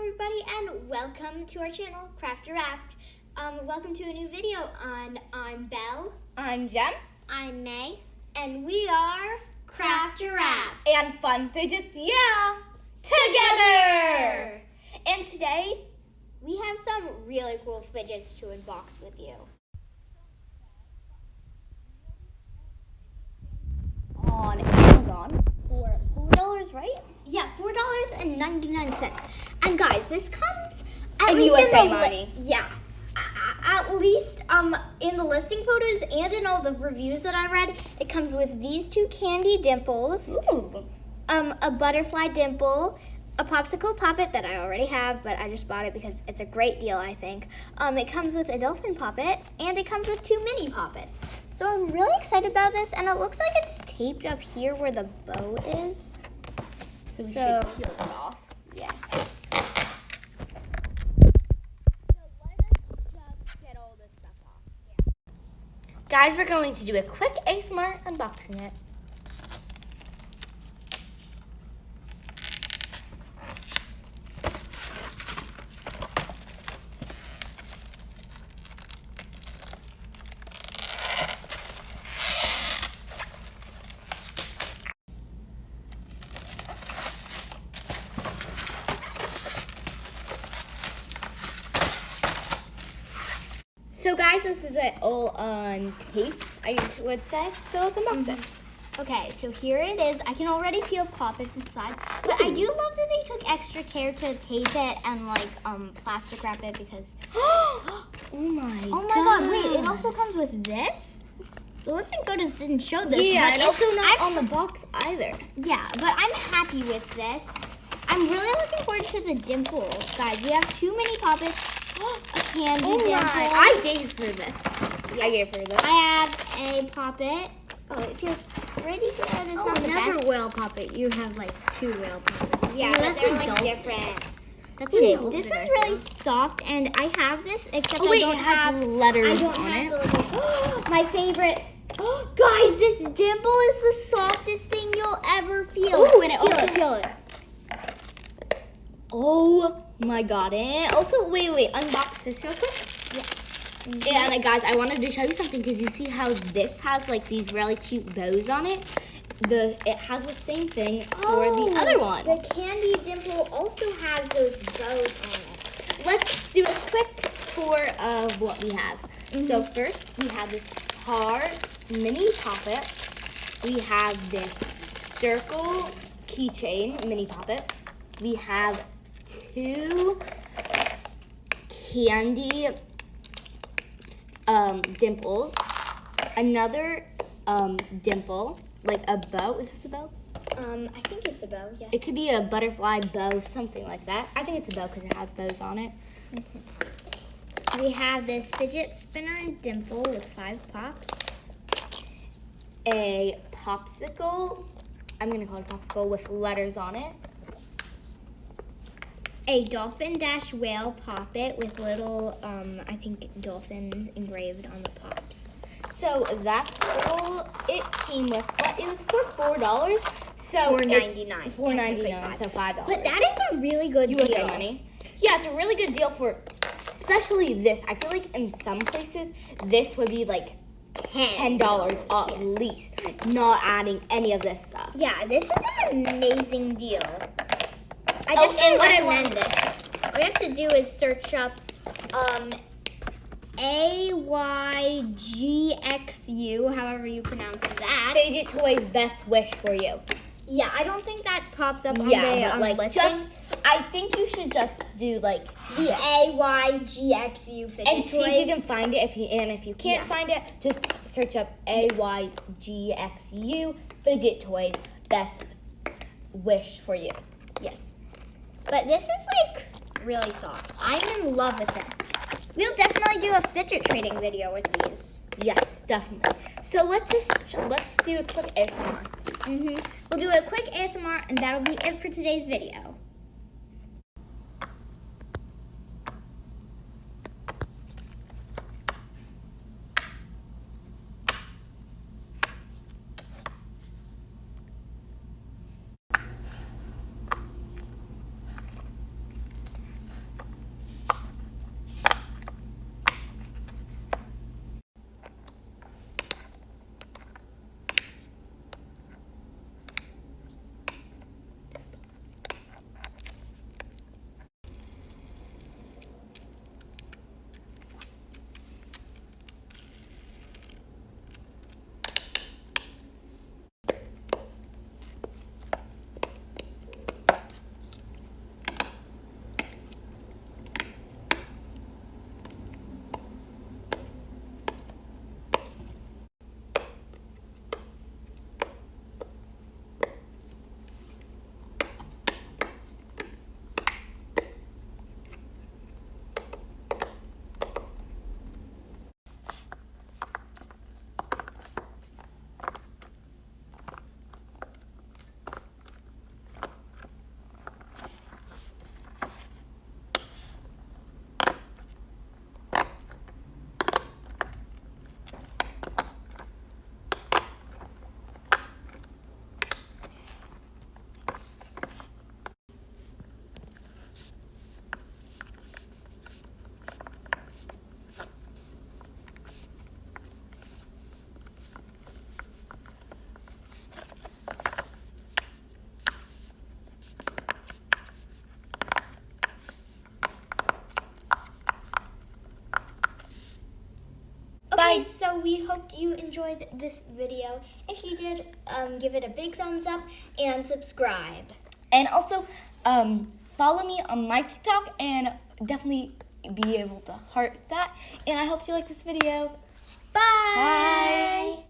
everybody, and welcome to our channel, Craft Giraffe. Welcome to a new video on I'm Belle. I'm Jem. I'm May. And we are Craft Giraffe. And Fun Fidgets, yeah! Together! And today, we have some really cool fidgets to unbox with you. On Amazon for $4, right? Yeah, $4.99. And guys, this comes at In least USA in the money. Yeah. At least in the listing photos and in all the reviews that I read, it comes with these two candy dimples. Ooh. A butterfly dimple, a popsicle poppet that I already have, but I just bought it because it's a great deal, I think. It comes with a dolphin poppet, and it comes with two mini poppets. So I'm really excited about this, and it looks like it's taped up here where the bow is. So we should peel it off. Yeah. Guys, we're going to do a quick ASMR unboxing it. So guys, this is it all untaped, I would say. So let's unbox it. Okay, so here it is. I can already feel poppets inside, but I do love that they took extra care to tape it and like plastic wrap it because. Oh my God! Wait, it also comes with this. The listing photos didn't show this. Yeah, but and also not on the box either. Yeah, but I'm happy with this. I'm really looking forward to the dimple, guys. We have two mini poppets. A candy dimple. I gave her this. Yes. I gave her this. I have a poppet. Oh, it feels pretty good. It's not the best. Whale poppet. You have like two whale poppets. Yeah, Ooh, that's they're like dolphin. different. That's Ooh, a dolphin. this one's really soft, and I have this, except Oh wait, I don't it has have letters I don't on have it. the little, my favorite. Guys, this dimple is the softest thing you'll ever feel. Ooh, and it feel also- it, feel it. Oh my god. And also, wait, unbox this real quick. Yeah. And guys, I wanted to show you something because you see how this has like these really cute bows on it. It has the same thing for the other one. The candy dimple also has those bows on it. Let's do a quick tour of what we have. So first, we have this hard mini poppet. We have this circle keychain mini poppet. We have two candy dimples. Another dimple, like a bow. Is this a bow? I think it's a bow, yes. It could be a butterfly bow, something like that. I think it's a bow because it has bows on it. We have this fidget spinner dimple with 5 pops. A popsicle. I'm going to call it a popsicle with letters on it. A dolphin dash whale poppet with little, I think, dolphins engraved on the pops. So that's all it came with. But it was for $4. So $4.99. $4.99, so $5. But that is a really good USA deal. money. Yeah, it's a really good deal for, especially this. I feel like in some places, this would be like $10 at least, not adding any of this stuff. Yeah, this is an amazing deal. I Oh, definitely and what I recommend this. All you have to do is search up AYGXU, however you pronounce that. Fidget Toys Best Wish for you. Yeah, I don't think that pops up on Yeah, but the like listing. I think you should just do like The AYGXU fidget and see if you can toys. find it. If you can't find it, just search up AYGXU Fidget Toys Best Wish for you. Yes. But this is like really soft. I'm in love with this. We'll definitely do a fidget trading video with these. Yes, definitely. So let's do a quick ASMR. We'll do a quick ASMR, and that'll be it for today's video. we hope you enjoyed this video. If you did, give it a big thumbs up and subscribe. And also, follow me on my TikTok and definitely be able to heart that. And I hope you like this video. Bye. Bye.